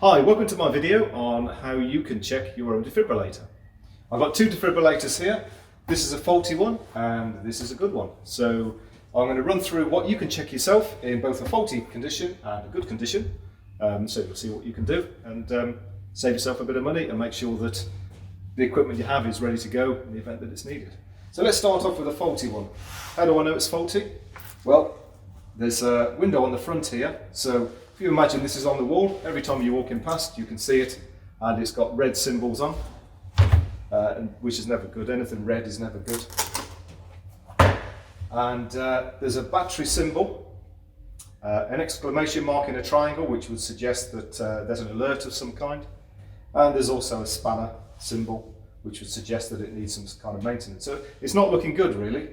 Hi, welcome to my video on how you can check your own defibrillator. I've got two defibrillators here. This is a faulty one and this is a good one. So I'm going to run through what you can check yourself in both a faulty condition and a good condition. So you'll see what you can do and save yourself a bit of money and make sure that the equipment you have is ready to go in the event that it's needed. So let's start off with a faulty one. How do I know it's faulty? Well, there's a window on the front here. So if you imagine this is on the wall, every time you walk in past you can see it, and it's got red symbols on, which is never good. Anything red is never good. And there's a battery symbol, an exclamation mark in a triangle, which would suggest that there's an alert of some kind. And there's also a spanner symbol, which would suggest that it needs some kind of maintenance. So it's not looking good, really.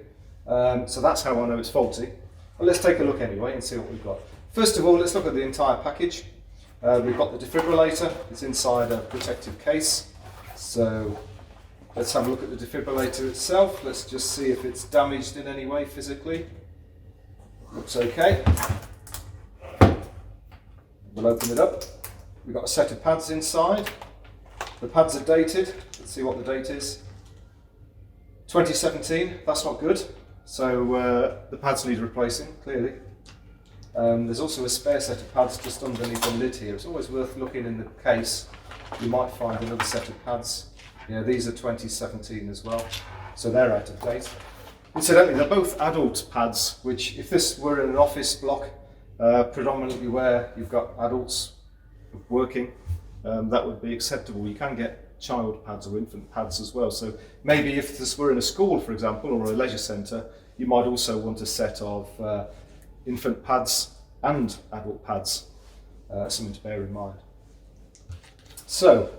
So that's how I know it's faulty. Well, let's take a look anyway and see what we've got. First of all, let's look at the entire package. We've got the defibrillator. It's inside a protective case. So let's have a look at the defibrillator itself. Let's just see if it's damaged in any way physically. Looks okay. We'll open it up. We've got a set of pads inside. The pads are dated. Let's see what the date is. 2017, that's not good. So the pads need replacing, clearly. There's also a spare set of pads just underneath the lid here. It's always worth looking in the case. You might find another set of pads. Yeah, these are 2017 as well, so they're out of date. Incidentally, they're both adult pads, which if this were in an office block, predominantly where you've got adults working, that would be acceptable. You can get child pads or infant pads as well. So maybe if this were in a school, for example, or a leisure centre, you might also want a set of infant pads and adult pads, something to bear in mind. So,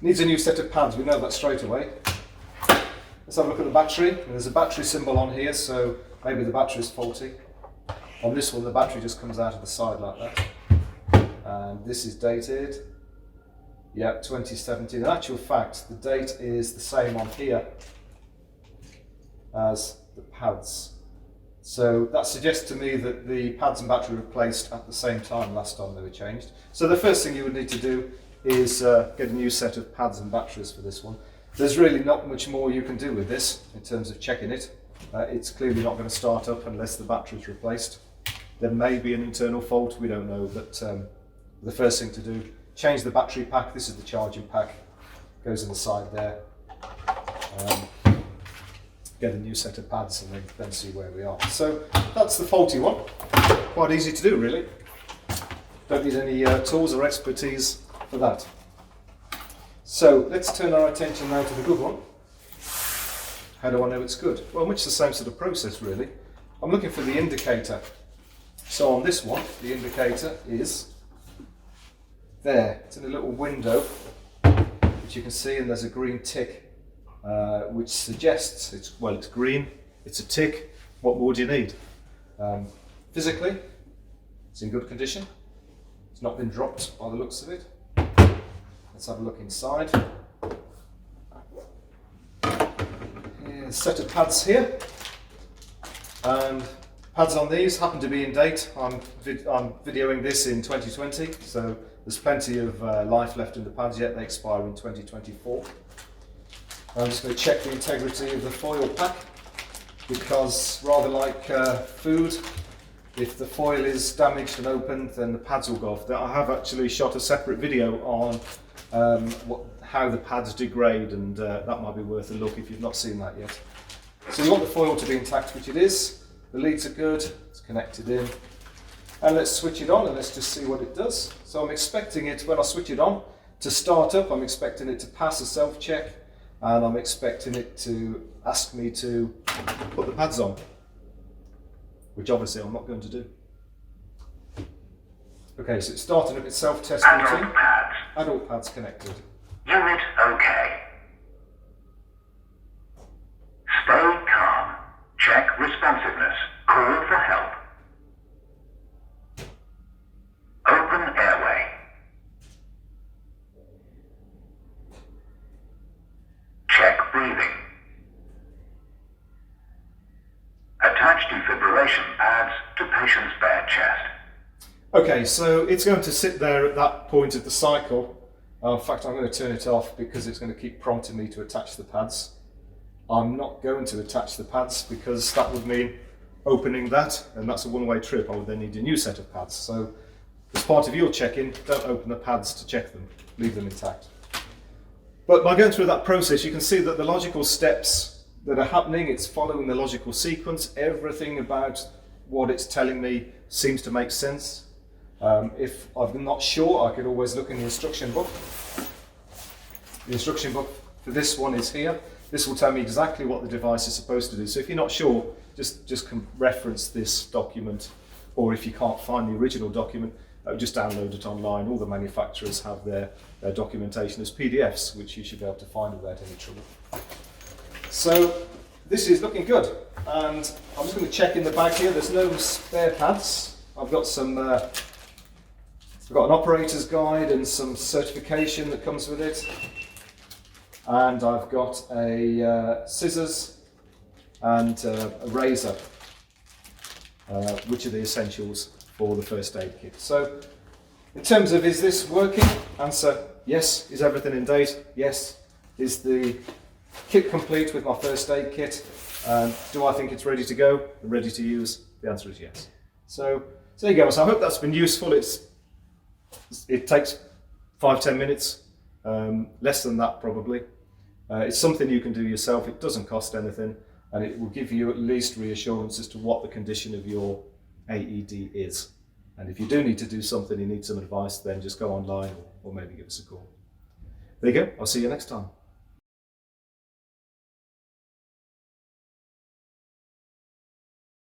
needs a new set of pads, we know that straight away. Let's have a look at the battery. There's a battery symbol on here, so maybe the battery is faulty. On this one, the battery just comes out of the side like that. And this is dated, yeah, 2017. In actual fact, the date is the same on here as the pads. So that suggests to me that the pads and battery were replaced at the same time last time they were changed. So the first thing you would need to do is get a new set of pads and batteries for this one. There's really not much more you can do with this in terms of checking it. It's clearly not going to start up unless the battery is replaced. There may be an internal fault, we don't know, but the first thing to do, change the battery pack. This is the charging pack, goes in the side there. Get a new set of pads and then see where we are. So that's the faulty one. Quite easy to do, really. Don't need any tools or expertise for that. So let's turn our attention now to the good one. How do I know it's good? Well, much the same sort of process, really. I'm looking for the indicator. So on this one, the indicator is there. It's in a little window, which you can see, and there's a green tick. Which suggests it's green, it's a tick. What more do you need? Physically, it's in good condition. It's not been dropped by the looks of it. Let's have a look inside. Here's a set of pads here, and pads on these happen to be in date. I'm videoing this in 2020, so there's plenty of life left in the pads yet. They expire in 2024. I'm just going to check the integrity of the foil pack, because rather like food, if the foil is damaged and opened, then the pads will go off. I have actually shot a separate video on how the pads degrade, and that might be worth a look if you've not seen that yet. So you want the foil to be intact, which it is. The leads are good, it's connected in. And let's switch it on and let's just see what it does. So I'm expecting it, when I switch it on, to start up. I'm expecting it to pass a self-check. And I'm expecting it to ask me to put the pads on, which obviously I'm not going to do. Okay, so it's starting up its self-test routine. Adult pads connected. Unit OK. Stay calm. Check responsiveness. Call for help. Open airway. Check breathing. Attach defibrillation pads to patient's bare chest. Okay, so it's going to sit there at that point of the cycle. In fact, I'm going to turn it off because it's going to keep prompting me to attach the pads. I'm not going to attach the pads because that would mean opening that, and that's a one-way trip. I would then need a new set of pads. So as part of your check-in, don't open the pads to check them, leave them intact. But by going through that process, you can see that the logical steps that are happening, it's following the logical sequence. Everything about what it's telling me seems to make sense. If I'm not sure, I could always look in the instruction book. The instruction book for this one is here. This will tell me exactly what the device is supposed to do. So if you're not sure, just reference this document, or if you can't find the original document, just download it online. All the manufacturers have their documentation as PDFs, which you should be able to find without any trouble. So this is looking good, and I'm just going to check in the bag here. There's no spare pads. I've got some. I've got an operator's guide and some certification that comes with it, and I've got a scissors and a razor, which are the essentials for the first aid kit. So in terms of, is this working? Answer, yes. Is everything in date? Yes. Is the kit complete with my first aid kit? Do I think it's ready to go and ready to use? The answer is yes. So there you go. So I hope that's been useful. It takes 5-10 minutes, less than that probably. It's something you can do yourself. It doesn't cost anything, and it will give you at least reassurance as to what the condition of your AED is. And if you do need to do something, you need some advice, then just go online or maybe give us a call. There you go. I'll see you next time.